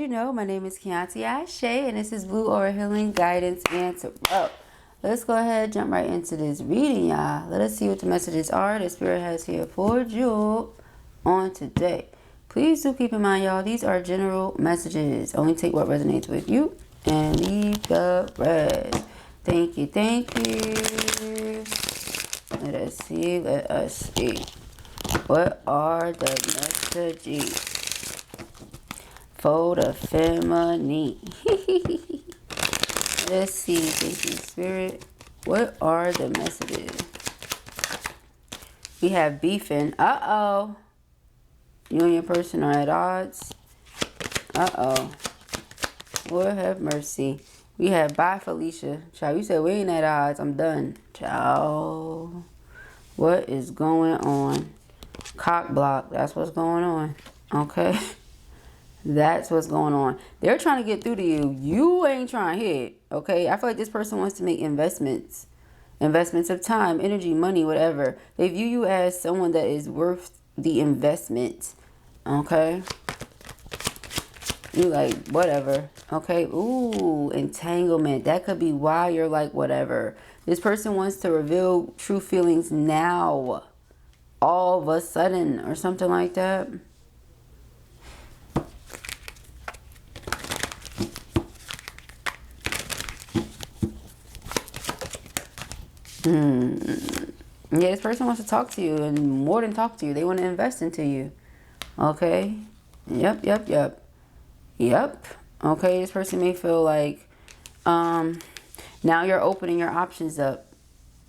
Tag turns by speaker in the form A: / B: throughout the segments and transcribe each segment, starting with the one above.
A: you know, my name is Kianti Ayshea, and this is Blue Aura Healing Guidance and Tarot. Let's go ahead, jump right into this reading, y'all. Let us see what the messages are the Spirit has here for you on today. Please do keep in mind, y'all, these are general messages. Only take what resonates with you and leave the rest. Thank you, thank you. Let us see, let us see. What are the messages for the feminine? Let's see. Thank you, Spirit. What are the messages? We have beefing. Uh-oh. You and your person are at odds. Uh-oh. Lord have mercy. We have bye, Felicia. Child, you said we ain't at odds. I'm done. Child. What is going on? Cock block. That's what's going on. Okay. That's what's going on. They're trying to get through to you. You ain't trying to hit. Okay. I feel like this person wants to make investments. Investments of time, energy, money, whatever. They view you as someone that is worth the investment. Okay. You like, whatever. Okay. Ooh, entanglement. That could be why you're like, whatever. This person wants to reveal true feelings now. All of a sudden. Or something like that. Yeah, this person wants to talk to you, and more than talk to you, they want to invest into you. Okay. Yep. Okay, this person may feel like now you're opening your options up.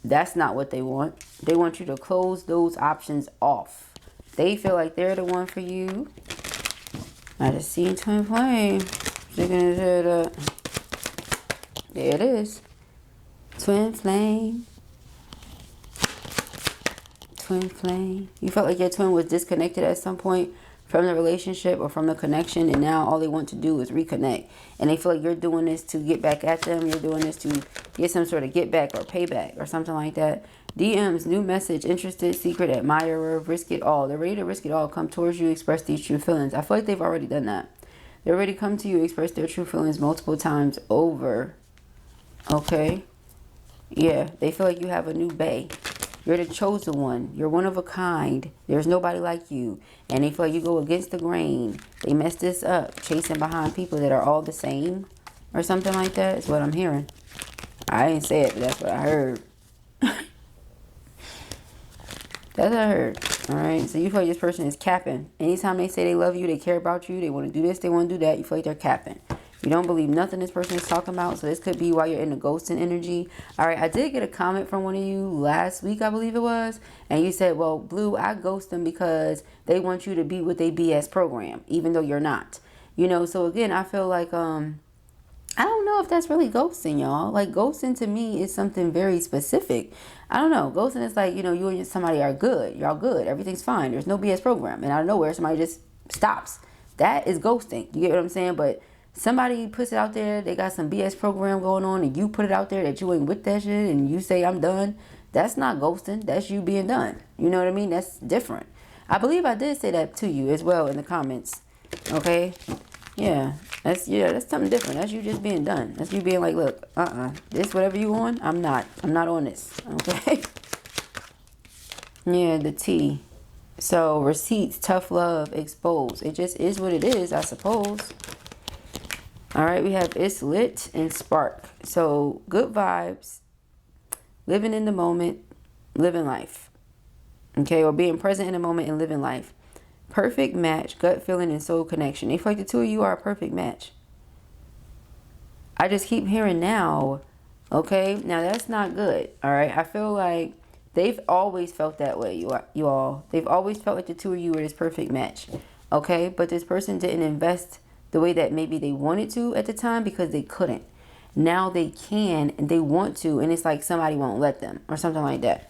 A: That's not what they want. They want you to close those options off. They feel like they're the one for you. I just seen twin flame sticking his head up. There it is. Twin flame. Twin flame. You felt like your twin was disconnected at some point from the relationship or from the connection, and now all they want to do is reconnect. And they feel like you're doing this to get back at them. You're doing this to get some sort of get back or payback or something like that. DMs, new message, interested, secret, admirer, risk it all. They're ready to risk it all. Come towards you, express these true feelings. I feel like they've already done that. They're ready to come to you, express their true feelings multiple times over. Okay. Yeah, they feel like you have a new bae. You're the chosen one. You're one of a kind. There's nobody like you. And they feel like you go against the grain. They mess this up, chasing behind people that are all the same or something like that. Is what I'm hearing. I didn't say it, but that's what I heard. That's what I heard. All right. So you feel like this person is capping. Anytime they say they love you, they care about you, they want to do this, they want to do that, you feel like they're capping. You don't believe nothing this person is talking about. So this could be why you're in the ghosting energy. All right. I did get a comment from one of you last week, I believe it was. And you said, well, Blue, I ghost them because they want you to be with their BS program, even though you're not. You know, so again, I feel like, I don't know if that's really ghosting, y'all. Like, ghosting to me is something very specific. I don't know. Ghosting is like, you know, you and somebody are good. Y'all good. Everything's fine. There's no BS program. And out of nowhere, somebody just stops. That is ghosting. You get what I'm saying? But somebody puts it out there, they got some BS program going on, and you put it out there that you ain't with that shit, and you say, I'm done. That's not ghosting. That's you being done. You know what I mean? That's different. I believe I did say that to you as well in the comments. Okay? Yeah. That's something different. That's you just being done. That's you being like, look, this whatever you on, I'm not on this. Okay? Yeah, the T. So, receipts, tough love, exposed. It just is what it is, I suppose. All right, we have it's lit and spark. So, good vibes, living in the moment, living life. Okay, or being present in the moment and living life. Perfect match, gut feeling, and soul connection. They feel like the two of you are a perfect match. I just keep hearing now. Okay, now that's not good. All right, I feel like they've always felt that way, you all. They've always felt like the two of you were this perfect match. Okay, but this person didn't invest the way that maybe they wanted to at the time because they couldn't. Now they can and they want to, and it's like somebody won't let them or something like that.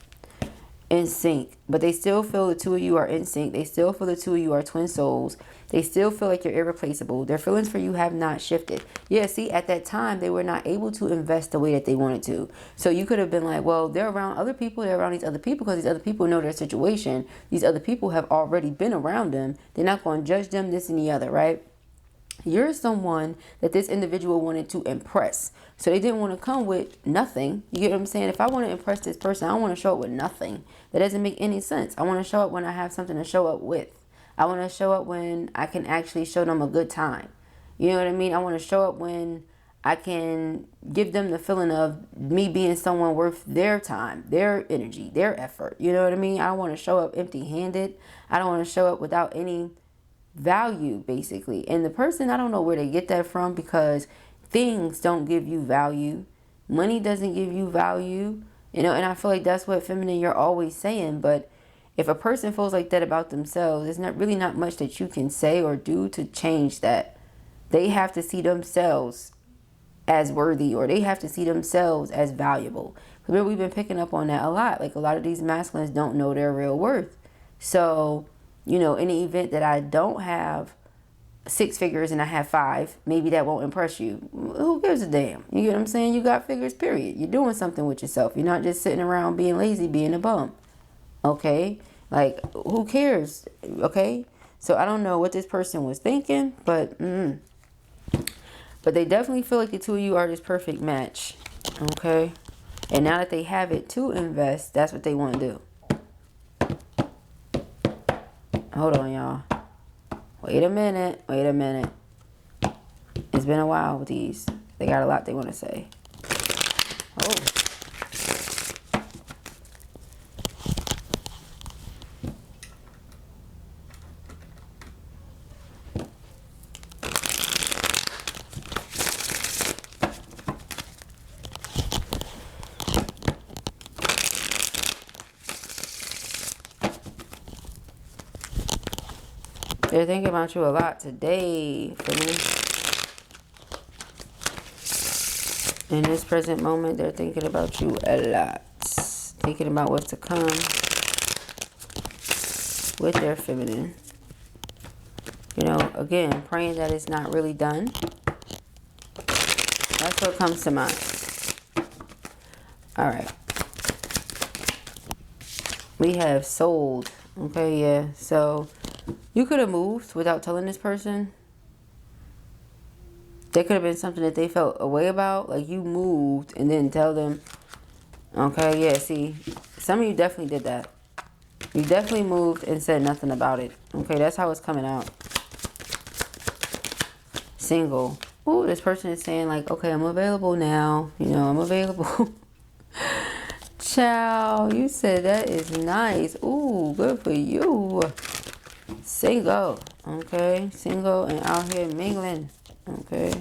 A: In sync, but they still feel the two of you are in sync. They still feel the two of you are twin souls. They still feel like you're irreplaceable. Their feelings for you have not shifted. Yeah, see, at that time, they were not able to invest the way that they wanted to. So you could have been like, well, they're around other people. They're around these other people because these other people know their situation. These other people have already been around them. They're not going to judge them, this and the other, right? You're someone that this individual wanted to impress. So they didn't want to come with nothing. You get what I'm saying? If I want to impress this person, I don't want to show up with nothing. That doesn't make any sense. I want to show up when I have something to show up with. I want to show up when I can actually show them a good time. You know what I mean? I want to show up when I can give them the feeling of me being someone worth their time, their energy, their effort. You know what I mean? I don't want to show up empty-handed. I don't want to show up without any value, basically. And the person, I don't know where they get that from, because things don't give you value. Money doesn't give you value. You know, and I feel like that's what feminine you're always saying. But if a person feels like that about themselves, there's not really not much that you can say or do to change that. They have to see themselves as worthy, or they have to see themselves as valuable. Remember, we've been picking up on that a lot. Like, a lot of these masculines don't know their real worth. So, you know, in the event that I don't have 6 figures and I have 5, maybe that won't impress you. Who gives a damn? You get what I'm saying? You got figures, period. You're doing something with yourself. You're not just sitting around being lazy, being a bum. Okay? Like, who cares? Okay? So I don't know what this person was thinking, but they definitely feel like the two of you are this perfect match. Okay? And now that they have it to invest, that's what they want to do. Hold on, y'all. Wait a minute. Wait a minute. It's been a while with these. They got a lot they want to say. Oh. They're thinking about you a lot today, for me. In this present moment, they're thinking about you a lot. Thinking about what's to come with their feminine. You know, again, praying that it's not really done. That's what comes to mind. All right. We have sold. Okay, yeah. So you could have moved without telling this person. There could have been something that they felt a way about. Like, you moved and didn't tell them. Okay, yeah, see. Some of you definitely did that. You definitely moved and said nothing about it. Okay, that's how it's coming out. Single. Oh, this person is saying like, okay, I'm available now. You know, I'm available. Ciao. You said that is nice. Ooh, good for you. Single. Okay, single and out here mingling. Okay.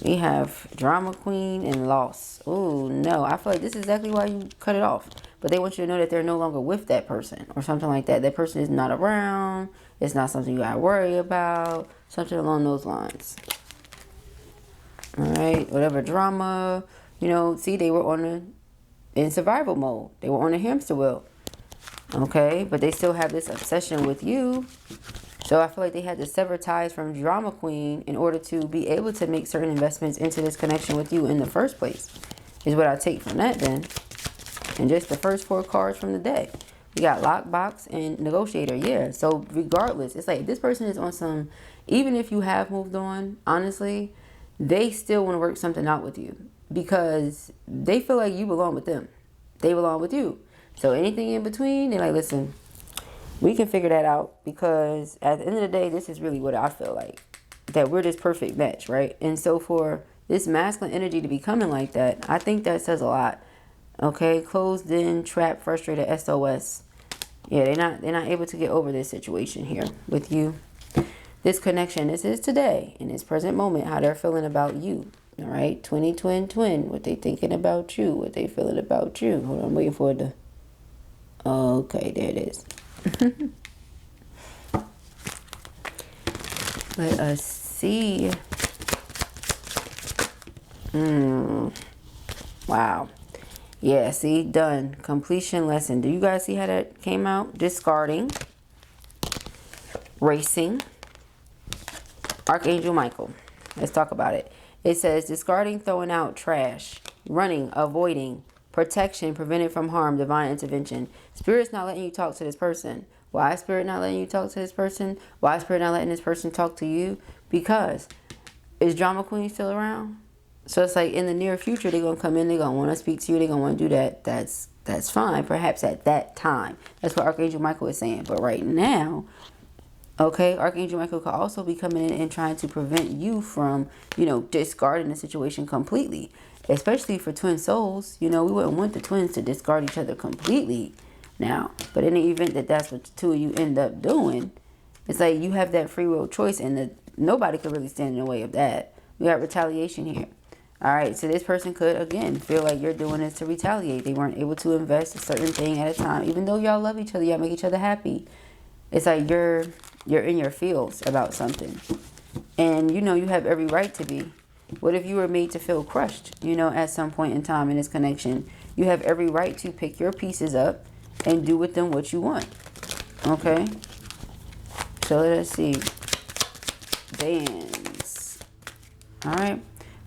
A: We have drama queen and loss. Oh, no. I feel like this is exactly why you cut it off. But they want you to know that they're no longer with that person or something like that. That person is not around. It's not something you got to worry about. Something along those lines. All right. Whatever drama. You know, see, they were in survival mode. They were on a hamster wheel. Okay. But they still have this obsession with you. So I feel like they had to sever ties from drama queen in order to be able to make certain investments into this connection with you in the first place. Is what I take from that then. And just the first 4 cards from the deck. We got lockbox and negotiator. Yeah. So regardless, it's like this person is on some, even if you have moved on, honestly, they still want to work something out with you. Because they feel like you belong with them. They belong with you. So anything in between, they're like, listen, we can figure that out, because at the end of the day, this is really what I feel like. That we're this perfect match, right? And so for this masculine energy to be coming like that, I think that says a lot. Okay, closed in, trapped, frustrated, SOS. Yeah, they're not able to get over this situation here with you. This connection, this is today, in this present moment, how they're feeling about you. All right, 20, twin, what they thinking about you, what they feeling about you. Hold on, I'm waiting for it to... Okay, there it is. Let us see. Wow. Yeah, see, done. Completion lesson. Do you guys see how that came out? Discarding. Racing. Archangel Michael. Let's talk about it. It says discarding, throwing out, trash, running, avoiding, protection, prevented from harm, divine intervention. Spirit's not letting you talk to this person. Why is Spirit not letting you talk to this person? Why is Spirit not letting this person talk to you? Because is Drama Queen still around? So it's like in the near future, they're going to come in, they're going to want to speak to you, they're going to want to do that. That's fine, perhaps at that time. That's what Archangel Michael is saying. But right now, okay, Archangel Michael could also be coming in and trying to prevent you from, you know, discarding the situation completely. Especially for twin souls. You know, we wouldn't want the twins to discard each other completely now. But in the event that that's what the two of you end up doing, it's like you have that free will choice, and nobody could really stand in the way of that. We got retaliation here. All right, so this person could, again, feel like you're doing this to retaliate. They weren't able to invest a certain thing at a time. Even though y'all love each other, y'all make each other happy. It's like you're in your feels about something. And, you know, you have every right to be. What if you were made to feel crushed, you know, at some point in time in this connection? You have every right to pick your pieces up and do with them what you want. Okay? So let us see. Bands. All right.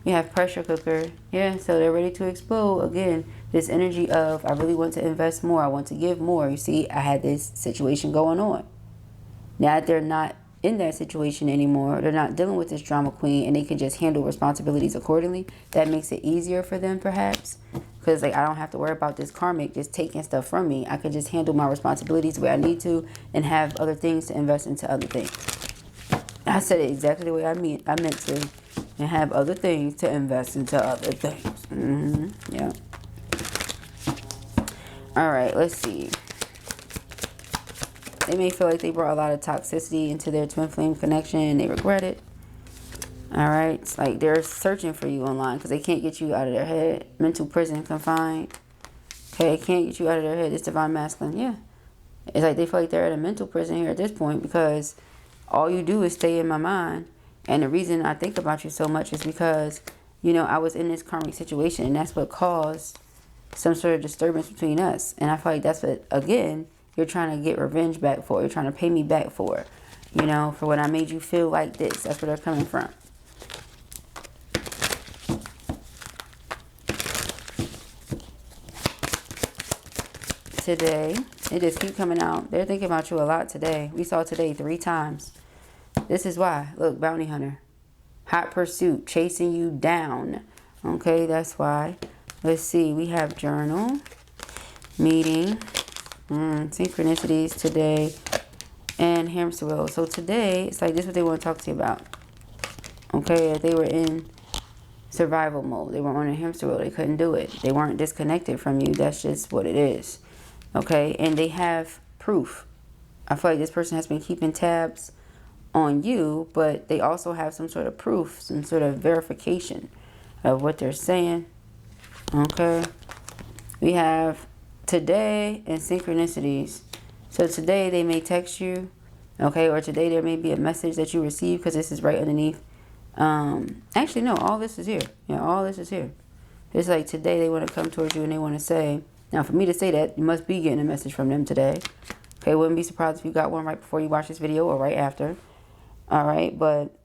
A: We have pressure cooker. Yeah, so they're ready to explode. Again, this energy of I really want to invest more. I want to give more. You see, I had this situation going on. Now that they're not in that situation anymore, they're not dealing with this drama queen, and they can just handle responsibilities accordingly. That makes it easier for them, perhaps. Because like I don't have to worry about this karmic just taking stuff from me. I can just handle my responsibilities the way I need to and have other things to invest into other things. I said it exactly the way I meant to. And have other things to invest into other things. Yeah. All right, let's see. They may feel like they brought a lot of toxicity into their twin flame connection and they regret it. All right. It's like they're searching for you online because they can't get you out of their head. Mental prison, confined. Okay, they can't get you out of their head. It's divine masculine. Yeah. It's like they feel like they're at a mental prison here at this point because all you do is stay in my mind. And the reason I think about you so much is because, you know, I was in this karmic situation and that's what caused some sort of disturbance between us. And I feel like that's what, again, you're trying to get revenge back for. You're trying to pay me back for, you know, for when I made you feel like this. That's where they're coming from. Today, it just keep coming out. They're thinking about you a lot today. We saw today 3 times. This is why. Look, bounty hunter. Hot pursuit. Chasing you down. Okay, that's why. Let's see. We have journal. Meeting. Synchronicities today. And hamster wheel. So today, it's like this is what they want to talk to you about. Okay, if they were in survival mode. They weren't on a hamster wheel. They couldn't do it. They weren't disconnected from you. That's just what it is. Okay, and they have proof. I feel like this person has been keeping tabs on you, but they also have some sort of proof, some sort of verification of what they're saying. Okay, we have today and synchronicities. So today they may text you, okay, or today there may be a message that you receive because this is right underneath. Actually, no, all this is here. Yeah, all this is here. It's like today they want to come towards you and they want to say, now for me to say that, you must be getting a message from them today. Okay, wouldn't be surprised if you got one right before you watch this video or right after. All right, but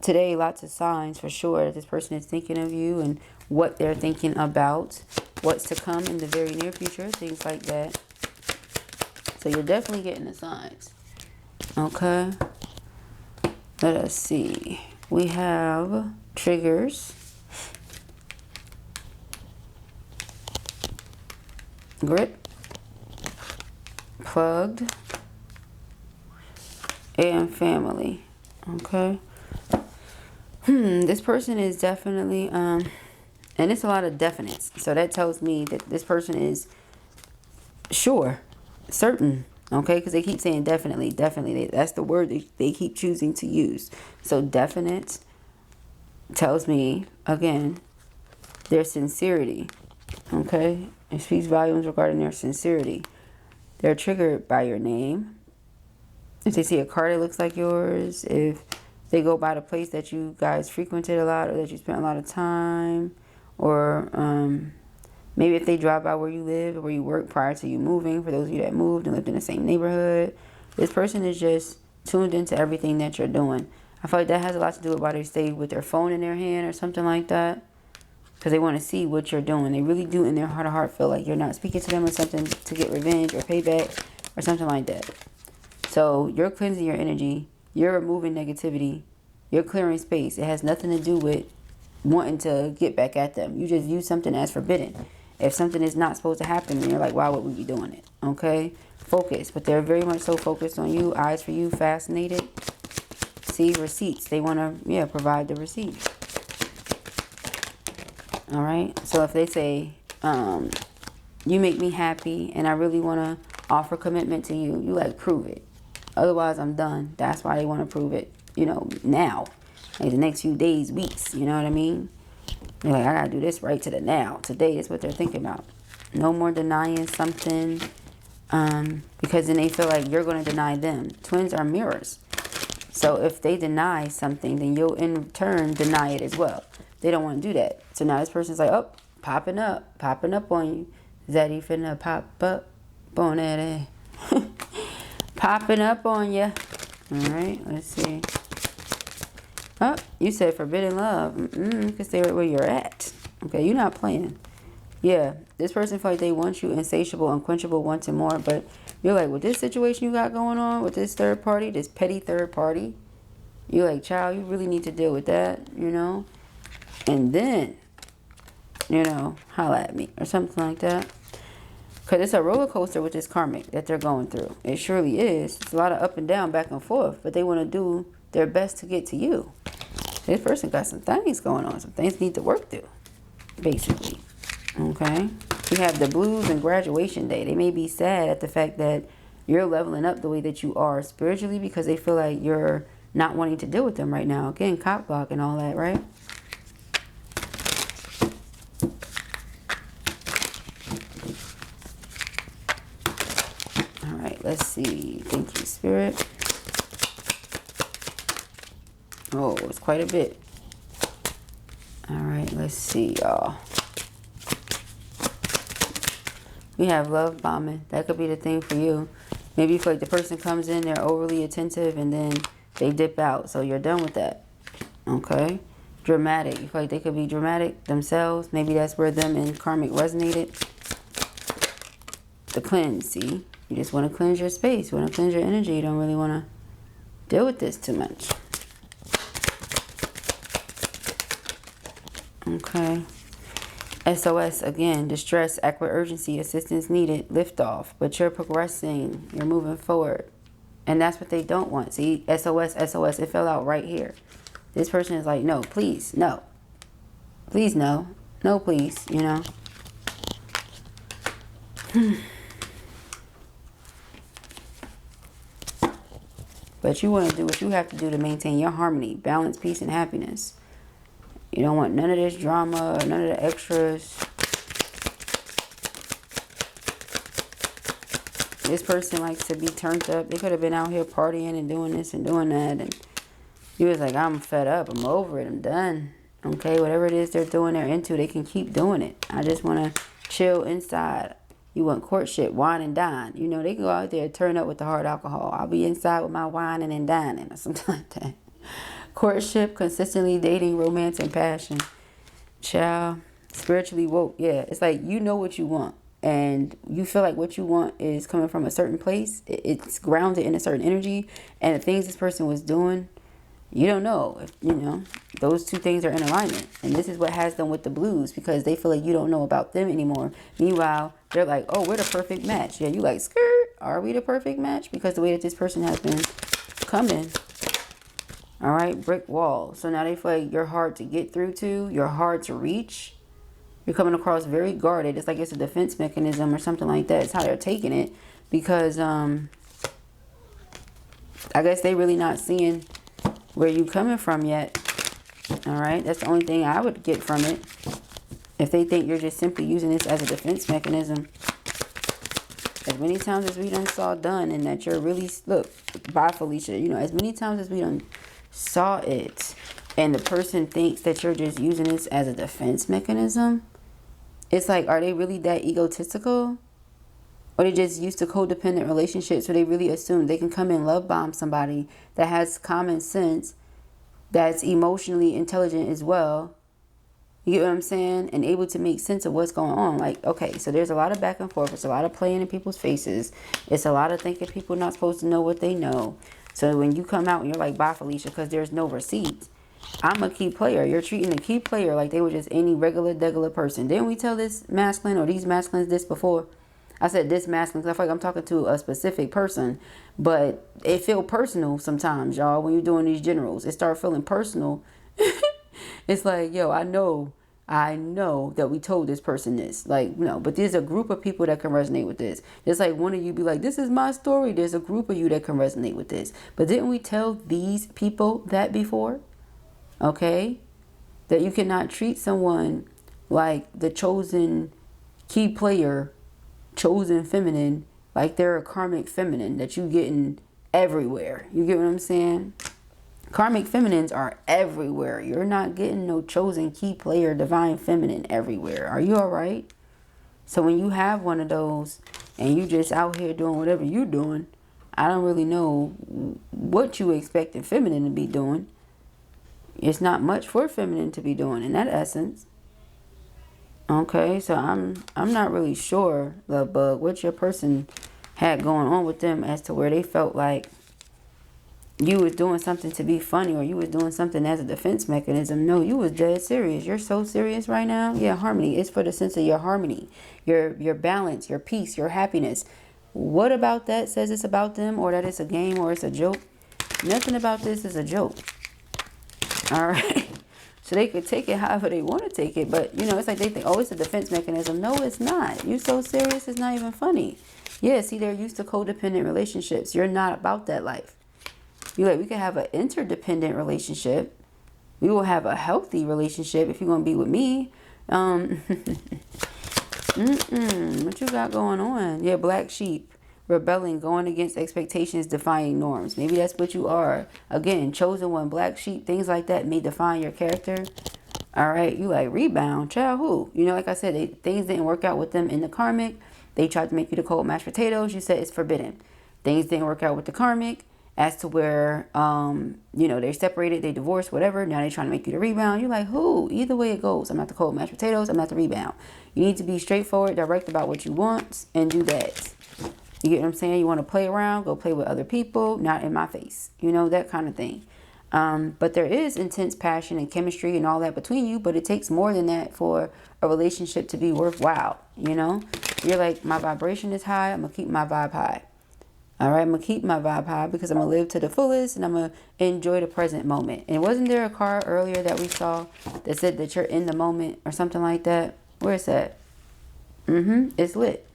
A: today, lots of signs for sure that this person is thinking of you and what they're thinking about, what's to come in the very near future, things like that. So you're definitely getting the signs. Okay. Let us see. We have triggers. Grip. Plugged. And family. Okay. This person is definitely and it's a lot of definites. So that tells me that this person is sure, certain, okay? Because they keep saying definitely, definitely. That's the word they keep choosing to use. So definite tells me, again, their sincerity, okay? It speaks volumes regarding their sincerity. They're triggered by your name. If they see a car that looks like yours, if they go by the place that you guys frequented a lot or that you spent a lot of time, or maybe if they drive by where you live or where you work prior to you moving, for those of you that moved and lived in the same neighborhood, this person is just tuned into everything that you're doing. I feel like that has a lot to do with why they stay with their phone in their hand or something like that, because they want to see what you're doing. They really do in their heart of heart feel like you're not speaking to them or something to get revenge or payback or something like that. So you're cleansing your energy. You're removing negativity. You're clearing space. It has nothing to do with wanting to get back at them. You just view something as forbidden. If something is not supposed to happen, then you're like, why would we be doing it? Okay? Focus. But they're very much so focused on you. Eyes for you. Fascinated. See, receipts. They want to, yeah, provide the receipts. All right? So if they say, you make me happy and I really want to offer commitment to you, you like, prove it. Otherwise, I'm done. That's why they want to prove it, you know, now. Like the next few days, weeks, you know what I mean? They're like, I got to do this right to the now. Today is what they're thinking about. No more denying something, because then they feel like you're going to deny them. Twins are mirrors. So if they deny something, then you'll in turn deny it as well. They don't want to do that. So now this person's like, oh, popping up on you. Zaddy finna pop up on that ass. Popping up on you. Alright, let's see. Oh, you said forbidden love. You can stay right where you're at. Okay, you're not playing. Yeah, this person feels like they want you insatiable, unquenchable, wanting more. But you're like, with this situation you got going on, with this third party, this petty third party, you're like, child, you really need to deal with that, you know? And then, you know, holla at me or something like that. Because it's a roller coaster with this karmic that they're going through. It surely is. It's a lot of up and down, back and forth. But they want to do their best to get to you. This person got some things going on. Some things need to work through, basically. Okay? We have the blues and graduation day. They may be sad at the fact that you're leveling up the way that you are spiritually because they feel like you're not wanting to deal with them right now. Again, cop block and all that, right? Let's see. Thank you, Spirit. Oh, it's quite a bit. All right, let's see, y'all. We have love bombing. That could be the thing for you. Maybe you feel like the person comes in, they're overly attentive, and then they dip out. So you're done with that. Okay? Dramatic. You feel like they could be dramatic themselves. Maybe that's where them and karmic resonated. The cleanse, see? You just want to cleanse your space. You want to cleanse your energy. You don't really want to deal with this too much. Okay. SOS, again, distress, aqua urgency, assistance needed, lift off. But you're progressing. You're moving forward. And that's what they don't want. See, SOS, SOS, it fell out right here. This person is like, no, please, no. Please, no. No, please, you know. But you want to do what you have to do to maintain your harmony, balance, peace, and happiness. You don't want none of this drama, none of the extras. This person likes to be turned up. They could have been out here partying and doing this and doing that. And you was like, I'm fed up. I'm over it. I'm done. Okay, whatever it is they're doing, they're into, they can keep doing it. I just want to chill inside. You want courtship, wine and dine. You know, they can go out there and turn up with the hard alcohol. I'll be inside with my whining and dining or something like that. Courtship, consistently dating, romance, and passion. Child, spiritually woke. Yeah, it's like you know what you want. And you feel like what you want is coming from a certain place. It's grounded in a certain energy. And the things this person was doing, you don't know if, you know, those two things are in alignment. And this is what has them with the blues because they feel like you don't know about them anymore. Meanwhile, they're like, oh, we're the perfect match. Yeah, you like, skirt. Are we the perfect match? Because the way that this person has been coming. All right, brick wall. So now they feel like you're hard to get through to. You're hard to reach. You're coming across very guarded. It's like it's a defense mechanism or something like that. It's how they're taking it. Because I guess they really not seeing where you coming from yet. All right, that's the only thing I would get from it. If they think you're just simply using this as a defense mechanism. As many times as we done saw done and that you're really, look, bye Felicia, you know, as many times as we done saw it and the person thinks that you're just using this as a defense mechanism, it's like, are they really that egotistical? Or they just used to codependent relationships where they really assume they can come and love bomb somebody that has common sense, that's emotionally intelligent as well. You get what I'm saying? And able to make sense of what's going on. Like, okay, so there's a lot of back and forth. It's a lot of playing in people's faces. It's a lot of thinking people not supposed to know what they know. So when you come out and you're like, bye, Felicia, because there's no receipts. I'm a key player. You're treating the key player like they were just any regular, degular person. Didn't we tell this masculine or these masculines this before? I said this masculine because I feel like I'm talking to a specific person. But it feel personal sometimes, y'all, when you're doing these generals. It start feeling personal. It's like, yo, I know that we told this person this. Like, no, but there's a group of people that can resonate with this. Just like one of you be like, this is my story. There's a group of you that can resonate with this. But didn't we tell these people that before? Okay? That you cannot treat someone like the chosen key player, chosen feminine, like they're a karmic feminine that you getting everywhere. You get what I'm saying? Karmic feminines are everywhere. You're not getting no chosen key player, divine feminine everywhere. Are you all right? So when you have one of those and you just out here doing whatever you doing, I don't really know what you expect a feminine to be doing. It's not much for feminine to be doing in that essence. Okay, so I'm not really sure, Love Bug, what your person had going on with them as to where they felt like you was doing something to be funny or you was doing something as a defense mechanism. No, you was dead serious. You're so serious right now. Yeah, harmony. It's for the sense of your harmony, your balance, your peace, your happiness. What about that says it's about them or that it's a game or it's a joke? Nothing about this is a joke. All right. So they could take it however they want to take it. But, you know, it's like they think, oh, it's a defense mechanism. No, it's not. You're so serious. It's not even funny. Yeah, see, they're used to codependent relationships. You're not about that life. You're like, we can have an interdependent relationship. We will have a healthy relationship if you're going to be with me. What you got going on? Yeah, black sheep. Rebelling, going against expectations, defying norms. Maybe that's what you are. Again, chosen one, black sheep, things like that may define your character. All right, you like rebound, child, who? You know, like I said, things didn't work out with them in the karmic. They tried to make you the cold mashed potatoes. You said it's forbidden. Things didn't work out with the karmic as to where, you know, they're separated, they divorced, whatever. Now they're trying to make you the rebound. You're like, who? Either way it goes. I'm not the cold mashed potatoes. I'm not the rebound. You need to be straightforward, direct about what you want, and do that. You get what I'm saying? You want to play around, go play with other people, not in my face. You know, that kind of thing. But there is intense passion and chemistry and all that between you, but it takes more than that for a relationship to be worthwhile. You know, you're like, my vibration is high. I'm going to keep my vibe high. All right, I'm going to keep my vibe high because I'm going to live to the fullest and I'm going to enjoy the present moment. And wasn't there a card earlier that we saw that said that you're in the moment or something like that? Where is that? It's lit.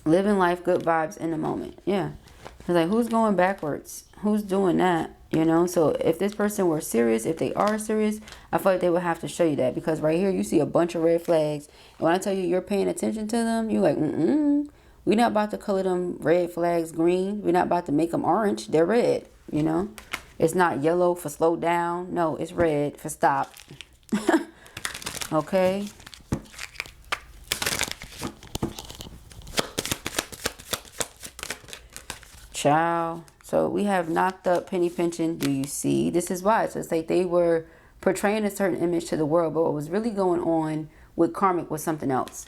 A: Living life, good vibes in the moment. Yeah. It's like, who's going backwards? Who's doing that? You know, so if this person were serious, if they are serious, I feel like they would have to show you that. Because right here, you see a bunch of red flags. And when I tell you you're paying attention to them, you're like, we're not about to color them red flags green. We're not about to make them orange. They're red, you know. It's not yellow for slow down. No, it's red for stop. Okay. Child. So we have knocked up, penny pinching. Do you see? This is why. So it's like they were portraying a certain image to the world, but what was really going on with karmic was something else.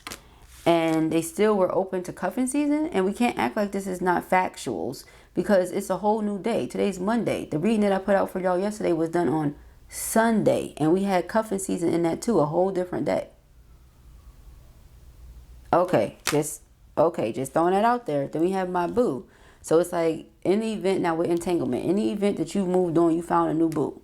A: And they still were open to cuffing season. And we can't act like this is not factuals because it's a whole new day. Today's Monday. The reading that I put out for y'all yesterday was done on Sunday. And we had cuffing season in that too, a whole different day. Okay, just throwing that out there. Then we have my boo. So it's like in the event now with entanglement, in the event that you moved on, you found a new boo,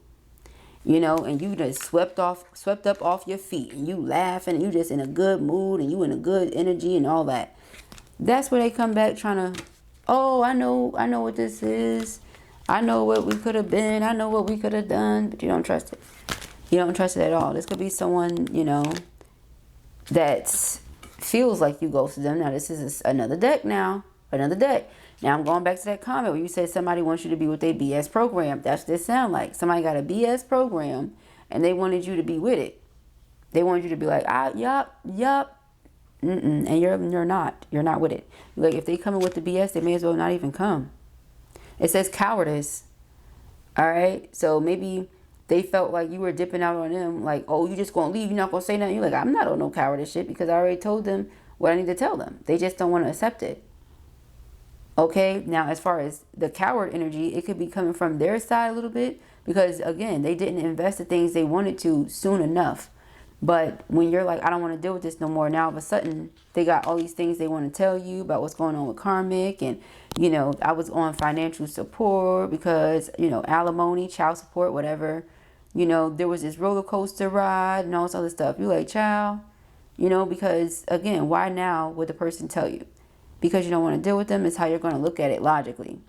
A: you know, and you just swept up off your feet and you laughing and you just in a good mood and you in a good energy and all that. That's where they come back trying to, oh, I know what this is. I know what we could have been. I know what we could have done, but you don't trust it. You don't trust it at all. This could be someone, you know, that feels like you ghosted them. Now this is another deck now, another deck. Now, I'm going back to that comment where you said somebody wants you to be with their BS program. That's what this sound like. Somebody got a BS program and they wanted you to be with it. They wanted you to be like, yup. And you're not. You're not with it. Like, if they come in with the BS, they may as well not even come. It says cowardice. All right? So maybe they felt like you were dipping out on them. Like, oh, you just going to leave. You're not going to say nothing. You're like, I'm not on no cowardice shit because I already told them what I need to tell them. They just don't want to accept it. Okay, now as far as the coward energy, it could be coming from their side a little bit because, again, they didn't invest the things they wanted to soon enough. But when you're like, I don't want to deal with this no more, now all of a sudden they got all these things they want to tell you about what's going on with karmic. And, you know, I was on financial support because, you know, alimony, child support, whatever. You know, there was this roller coaster ride and all this other stuff. You're like, child, you know, because, again, why now would the person tell you? Because you don't want to deal with them is how you're going to look at it logically.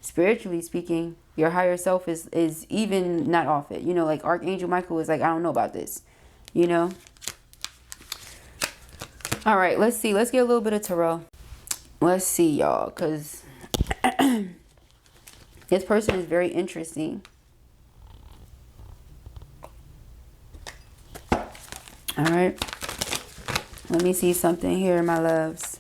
A: Spiritually speaking, your higher self is even not off it. You know, like Archangel Michael is like, I don't know about this. You know? All right, let's see. Let's get a little bit of tarot. Let's see, y'all, because this person is very interesting. All right. Let me see something here, my loves.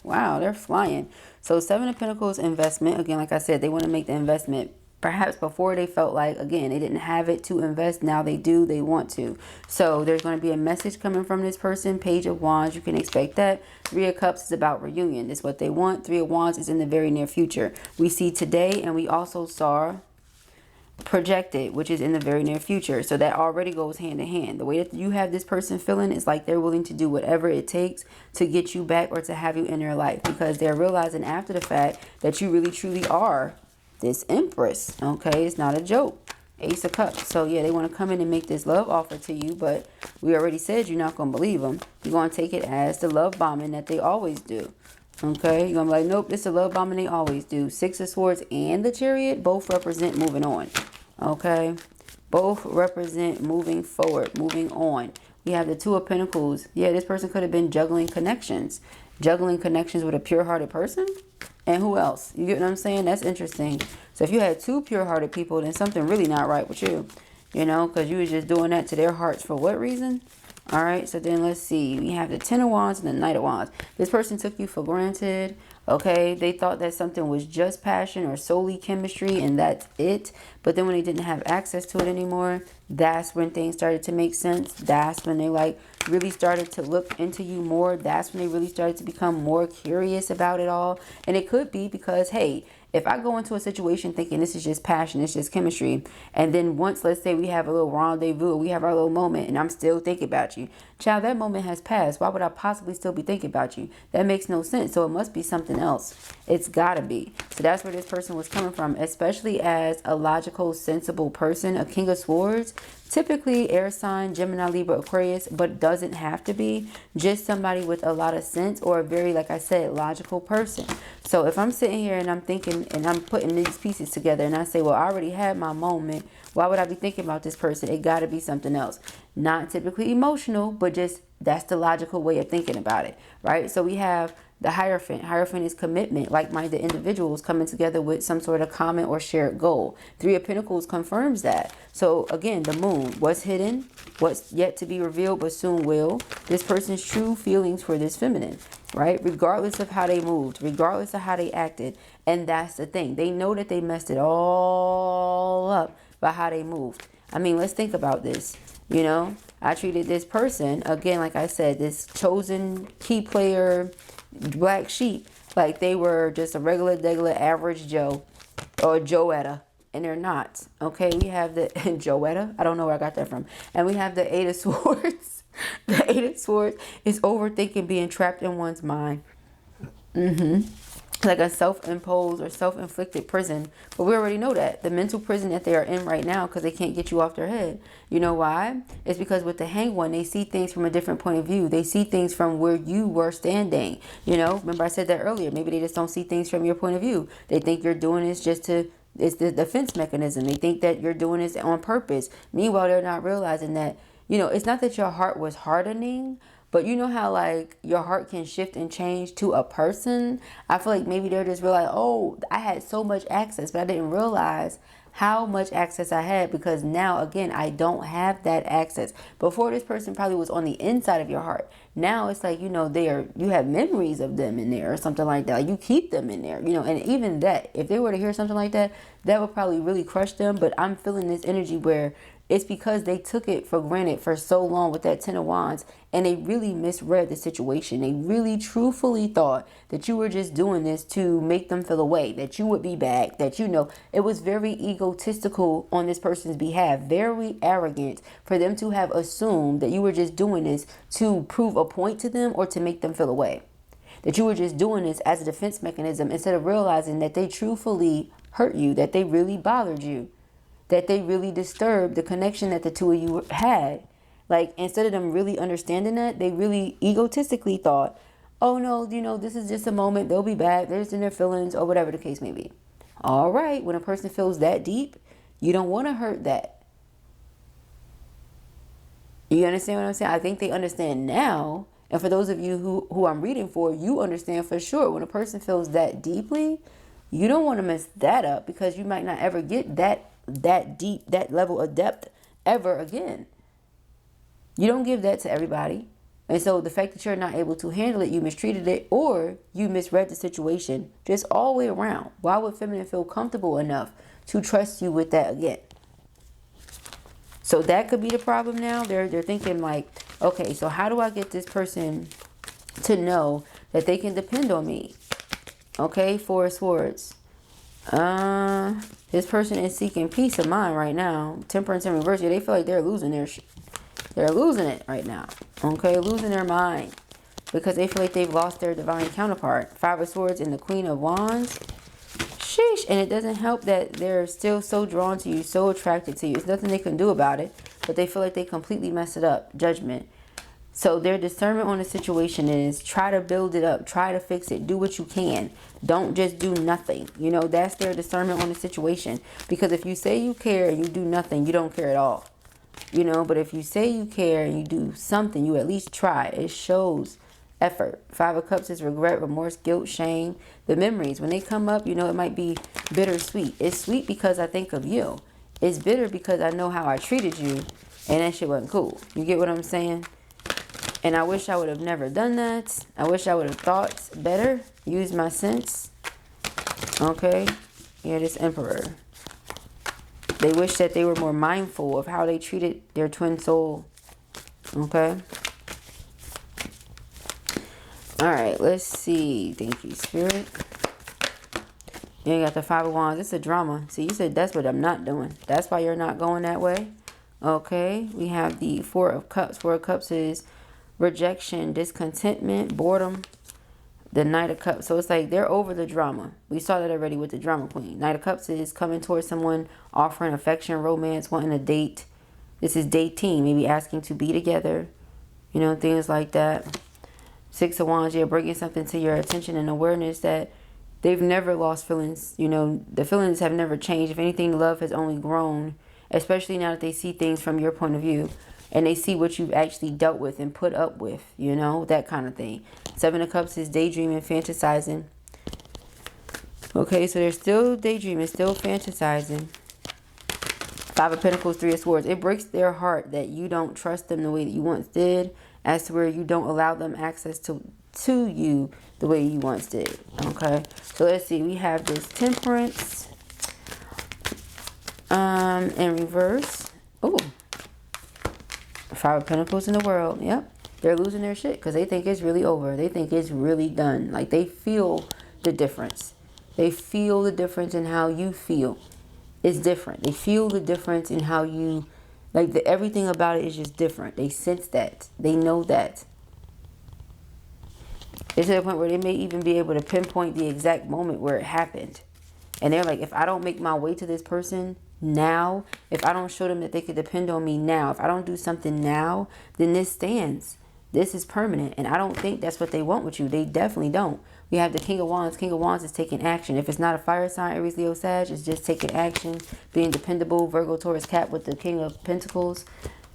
A: Wow, they're flying. So 7 of Pentacles, investment. Again, like I said, they want to make the investment. Perhaps before they felt like, again, they didn't have it to invest. Now they do. They want to. So there's going to be a message coming from this person. Page of Wands. You can expect that. 3 of Cups is about reunion. It's what they want. 3 of Wands is in the very near future. We see today, and we also saw projected, which is in the very near future. So that already goes hand in hand. The way that you have this person feeling is like they're willing to do whatever it takes to get you back or to have you in their life, because they're realizing after the fact that you really truly are this Empress. Okay, it's not a joke. Ace of Cups. So yeah, they want to come in and make this love offer to you, but we already said you're not going to believe them. You're going to take it as the love bombing that they always do. Okay, you're going to be like, nope, this is a love bombing they always do. 6 of Swords and the Chariot both represent moving on. Okay, both represent moving forward, moving on. We have the 2 of Pentacles. Yeah, this person could have been juggling connections with a pure-hearted person. And who else? You get what I'm saying? That's interesting. So if you had 2 pure-hearted people, then something really not right with you. You know, because you was just doing that to their hearts for what reason? All right, so then let's see. We have the 10 of Wands and the Knight of Wands. This person took you for granted. Okay, they thought that something was just passion or solely chemistry and that's it. But then when they didn't have access to it anymore, that's when things started to make sense. That's when they like really started to look into you more. That's when they really started to become more curious about it all. And it could be because, hey, if I go into a situation thinking this is just passion, it's just chemistry, and then once, let's say we have a little rendezvous, we have our little moment, and I'm still thinking about you. Child, that moment has passed. Why would I possibly still be thinking about you? That makes no sense. So it must be something else. It's got to be. So that's where this person was coming from, especially as a logical, sensible person, a King of Swords. Typically air sign, Gemini, Libra, Aquarius, but doesn't have to be. Just somebody with a lot of sense or a very, like I said, logical person. So if I'm sitting here and I'm thinking and I'm putting these pieces together and I say, well, I already had my moment. Why would I be thinking about this person? It got to be something else. Not typically emotional, but just that's the logical way of thinking about it, right? So we have the Hierophant. Hierophant is commitment, like-minded individuals coming together with some sort of common or shared goal. 3 of Pentacles confirms that. So again, the Moon, what's hidden, what's yet to be revealed, but soon will. This person's true feelings for this feminine, right? Regardless of how they moved, regardless of how they acted. And that's the thing. They know that they messed it all up by how they moved. I mean, let's think about this. You know, I treated this person, again, like I said, this chosen key player, black sheep, like they were just a regular average Joe or Joetta, and they're not. Okay, we have the Joetta, I don't know where I got that from, and we have the 8 of Swords. The 8 of Swords is overthinking, being trapped in one's mind. Like a self-imposed or self-inflicted prison. But we already know that. The mental prison that they are in right now, because they can't get you off their head. You know why? It's because with the Hanged One, they see things from a different point of view. They see things from where you were standing. You know, remember I said that earlier. Maybe they just don't see things from your point of view. They think you're doing this just to, it's the defense mechanism. They think that you're doing this on purpose. Meanwhile, they're not realizing that, you know, it's not that your heart was hardening, but you know how like your heart can shift and change to a person? I feel like maybe they're just realizing, oh, I had so much access, but I didn't realize how much access I had, because now, again, I don't have that access. Before, this person probably was on the inside of your heart. Now it's like, you know, you have memories of them in there or something like that. Like, you keep them in there, you know, and even that, if they were to hear something like that, that would probably really crush them. But I'm feeling this energy where it's because they took it for granted for so long with that Ten of Wands, and they really misread the situation. They really truthfully thought that you were just doing this to make them feel away, that you would be back, that, you know, it was very egotistical on this person's behalf, very arrogant for them to have assumed that you were just doing this to prove a point to them or to make them feel away. That you were just doing this as a defense mechanism instead of realizing that they truthfully hurt you, that they really bothered you, that they really disturbed the connection that the two of you had. Like, instead of them really understanding that, they really egotistically thought, oh no, you know, this is just a moment, they'll be back, they're just in their feelings, or whatever the case may be. All right, when a person feels that deep, you don't want to hurt that. You understand what I'm saying? I think they understand now. And for those of you who I'm reading for, you understand for sure. When a person feels that deeply, you don't want to mess that up, because you might not ever get that deep, that level of depth ever again. You don't give that to everybody. And so the fact that you're not able to handle it, you mistreated it, or you misread the situation, just all the way around. Why would feminine feel comfortable enough to trust you with that again? So that could be the problem now. They're thinking like, okay, so how do I get this person to know that they can depend on me? Okay, Four of Swords. This person is seeking peace of mind right now. Temperance in reverse. Yeah, they feel like they're losing their shit. They're losing it right now. Okay, losing their mind, because they feel like they've lost their divine counterpart. Five of Swords and the Queen of Wands. Sheesh. And it doesn't help that they're still so drawn to you, so attracted to you. There's nothing they can do about it, but they feel like they completely messed it up. Judgment. So their discernment on the situation is try to build it up, try to fix it, do what you can. Don't just do nothing. You know, that's their discernment on the situation. Because if you say you care and you do nothing, you don't care at all. You know, but if you say you care and you do something, you at least try. It shows effort. Five of Cups is regret, remorse, guilt, shame. The memories, when they come up, you know, it might be bittersweet. It's sweet because I think of you. It's bitter because I know how I treated you and that shit wasn't cool. You get what I'm saying? And I wish I would have never done that. I wish I would have thought better, used my sense. Okay? Yeah, this Emperor. They wish that they were more mindful of how they treated their twin soul. Okay? Alright, let's see. Thank you, Spirit. You got the Five of Wands. It's a drama. See, you said that's what I'm not doing. That's why you're not going that way. Okay? We have the Four of Cups. Four of Cups is rejection, discontentment, boredom. The Knight of Cups. So it's like they're over the drama. We saw that already with the Drama Queen. Knight of Cups is coming towards someone, offering affection, romance, wanting a date. This is dating, maybe asking to be together. You know, things like that. Six of Wands, yeah, bringing something to your attention and awareness that they've never lost feelings. You know, the feelings have never changed. If anything, love has only grown, especially now that they see things from your point of view. And they see what you've actually dealt with and put up with, you know, that kind of thing. Seven of Cups is daydreaming, fantasizing. Okay, so they're still daydreaming, still fantasizing. Five of Pentacles, Three of Swords. It breaks their heart that you don't trust them the way that you once did, as to where you don't allow them access to you the way you once did. Okay, so let's see. We have this Temperance in reverse. Oh. Five of Pentacles in the World. Yep. They're losing their shit because they think it's really over. They think it's really done. Like, they feel the difference. They feel the difference in how you feel. It's different. They feel the difference in how you, like, everything about it is just different. They sense that. They know that. It's to the point where they may even be able to pinpoint the exact moment where it happened. And they're like, if I don't make my way to this person now, if I don't show them that they could depend on me now, if I don't do something now, then this stands. This is permanent. And I don't think that's what they want with you. They definitely don't. We have the King of Wands. King of Wands is taking action. If it's not a fire sign, Aries, Leo, Sag, it's just taking action, being dependable. Virgo, Taurus, Cap with the King of Pentacles.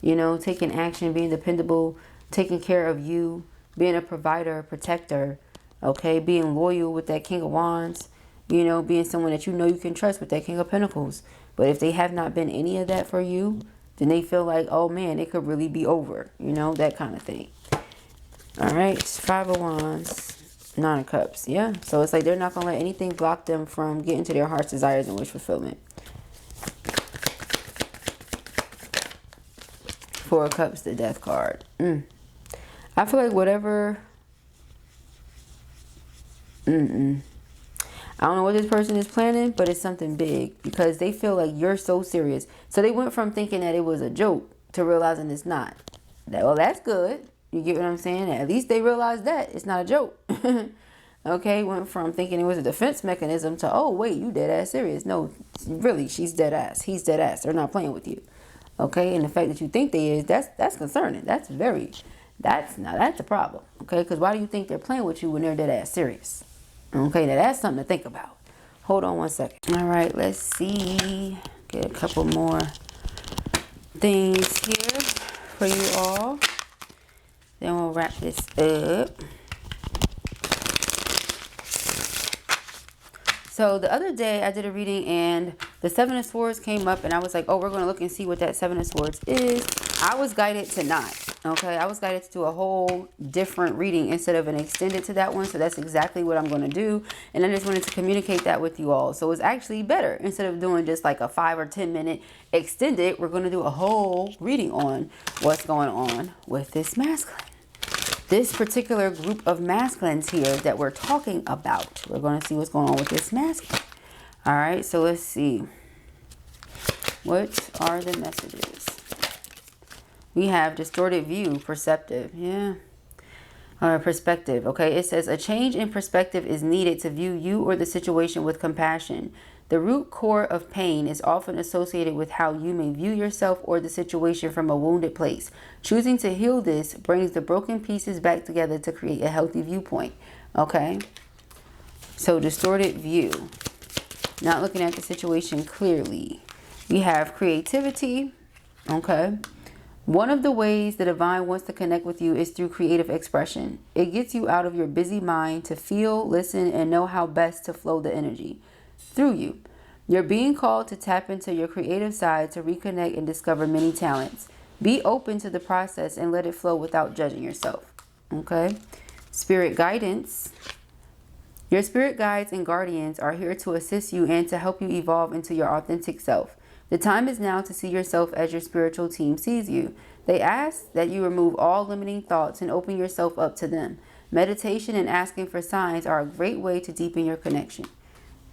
A: You know, taking action, being dependable, taking care of you, being a provider, protector. Okay, being loyal with that King of Wands. You know, being someone that you know you can trust with that King of Pentacles. But if they have not been any of that for you, then they feel like, oh man, it could really be over, you know, that kind of thing. All right, 5 of Wands, 9 of Cups. Yeah, so it's like they're not going to let anything block them from getting to their heart's desires and wish fulfillment. 4 of Cups, the Death card. I feel like whatever... I don't know what this person is planning, but it's something big because they feel like you're so serious. So they went from thinking that it was a joke to realizing it's not. Well, that's good. You get what I'm saying? At least they realized that it's not a joke. Okay, went from thinking it was a defense mechanism to, oh, wait, you dead ass serious. No, really, she's dead ass. He's dead ass. They're not playing with you. Okay, and the fact that you think they is, that's concerning. That's a problem. Okay, because why do you think they're playing with you when they're dead ass serious? Okay, now that's something to think about. Hold on one second. All right, let's see. Get a couple more things here for you all. Then we'll wrap this up. So the other day I did a reading and the 7 of Swords came up and I was like, oh, we're going to look and see what that 7 of Swords is. I was guided to not. Okay, I was guided to do a whole different reading instead of an extended to that one. So that's exactly what I'm going to do. And I just wanted to communicate that with you all. So it's actually better. Instead of doing just like a 5 or 10 minute extended, we're going to do a whole reading on what's going on with this masculine. This particular group of masculines here that we're talking about. We're going to see what's going on with this masculine. All right, so let's see. What are the messages? We have distorted view, perceptive. Yeah. Perspective. Okay, it says a change in perspective is needed to view you or the situation with compassion. The root core of pain is often associated with how you may view yourself or the situation from a wounded place. Choosing to heal this brings the broken pieces back together to create a healthy viewpoint. Okay, so distorted view. Not looking at the situation clearly. We have creativity. Okay. One of the ways the divine wants to connect with you is through creative expression. It gets you out of your busy mind to feel, listen, and know how best to flow the energy through you. You're being called to tap into your creative side to reconnect and discover many talents. Be open to the process and let it flow without judging yourself. Okay. Spirit guidance. Your spirit guides and guardians are here to assist you and to help you evolve into your authentic self. The time is now to see yourself as your spiritual team sees you. They ask that you remove all limiting thoughts and open yourself up to them. Meditation and asking for signs are a great way to deepen your connection.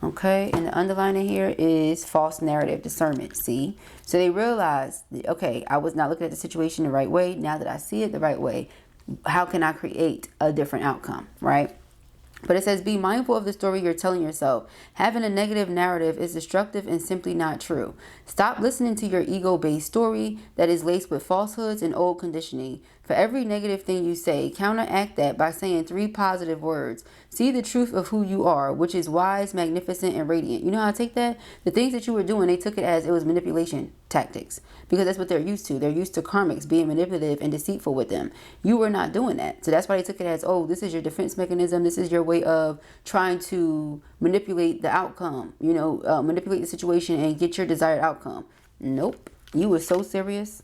A: Okay, and the underlining here is false narrative, discernment. See, so they realized, okay, I was not looking at the situation the right way. Now that I see it the right way, how can I create a different outcome, right? But it says, be mindful of the story you're telling yourself. Having a negative narrative is destructive and simply not true. Stop listening to your ego-based story that is laced with falsehoods and old conditioning. For every negative thing you say, counteract that by saying 3 positive words. See the truth of who you are, which is wise, magnificent, and radiant. You know how I take that? The things that you were doing, they took it as it was manipulation tactics. Because that's what they're used to. They're used to karmics being manipulative and deceitful with them. You were not doing that. So that's why they took it as, oh, this is your defense mechanism. This is your way of trying to manipulate the outcome. You know, manipulate the situation and get your desired outcome. Nope. You were so serious.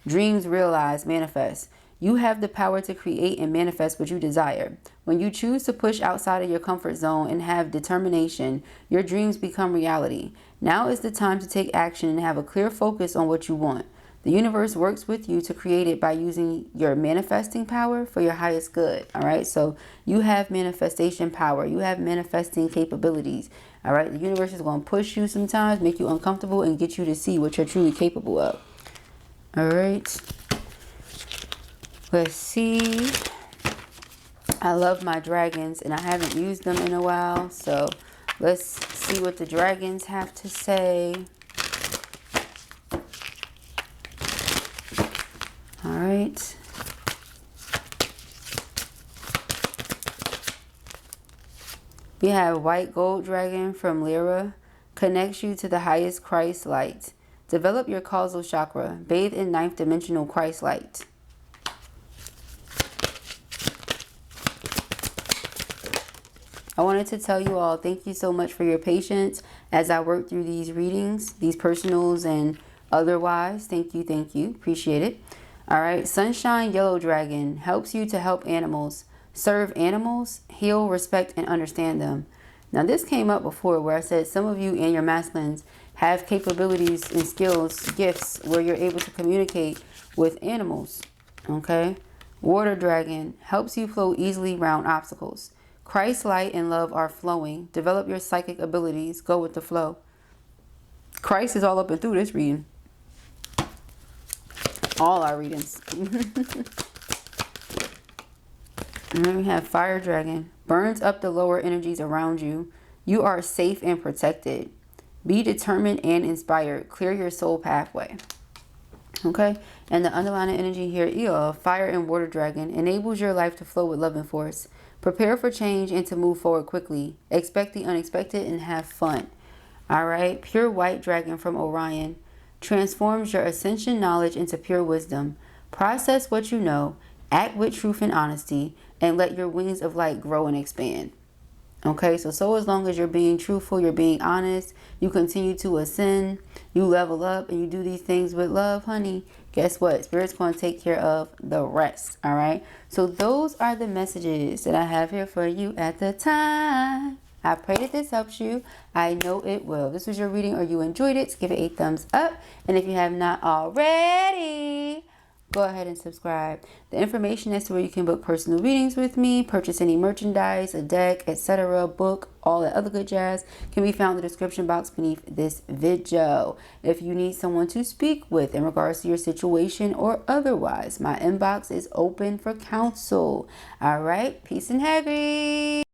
A: Dreams realize, manifest. You have the power to create and manifest what you desire. When you choose to push outside of your comfort zone and have determination, your dreams become reality. Now is the time to take action and have a clear focus on what you want. The universe works with you to create it by using your manifesting power for your highest good. All right. So you have manifestation power. You have manifesting capabilities. All right. The universe is going to push you sometimes, make you uncomfortable, and get you to see what you're truly capable of. All right. Let's see. I love my dragons and I haven't used them in a while. So let's see what the dragons have to say. All right. We have white gold dragon from LIBRA. Connects you to the highest Christ light. Develop your causal chakra. Bathe in 9th dimensional Christ light. I wanted to tell you all, thank you so much for your patience as I work through these readings, these personals and otherwise. Thank you, thank you. Appreciate it. All right, Sunshine Yellow Dragon helps you to help animals, serve animals, heal, respect, and understand them. Now, this came up before where I said some of you and your masculines have capabilities and skills, gifts, where you're able to communicate with animals, okay? Water Dragon helps you flow easily around obstacles. Christ's light and love are flowing. Develop your psychic abilities. Go with the flow. Christ is all up and through this reading. All our readings. And then we have Fire Dragon. Burns up the lower energies around you. You are safe and protected. Be determined and inspired. Clear your soul pathway. Okay. And the underlying energy here, Fire and Water Dragon, enables your life to flow with love and force. Prepare for change and to move forward quickly. Expect the unexpected and have fun. All right. Pure White Dragon from Orion transforms your ascension knowledge into pure wisdom. Process what you know. Act with truth and honesty, and let your wings of light grow and expand. Okay, so as long as you're being truthful, you're being honest, you continue to ascend, you level up, and you do these things with love, honey, guess what? Spirit's going to take care of the rest. All right, so those are the messages that I have here for you at the time. I pray that this helps you. I know it will. If this was your reading or you enjoyed it, give it a thumbs up. And if you have not already, go ahead and subscribe. The information as to where you can book personal readings with me, purchase any merchandise, a deck, etc., book, all that other good jazz can be found in the description box beneath this video. If you need someone to speak with in regards to your situation or otherwise, my inbox is open for counsel. All right, peace and happy.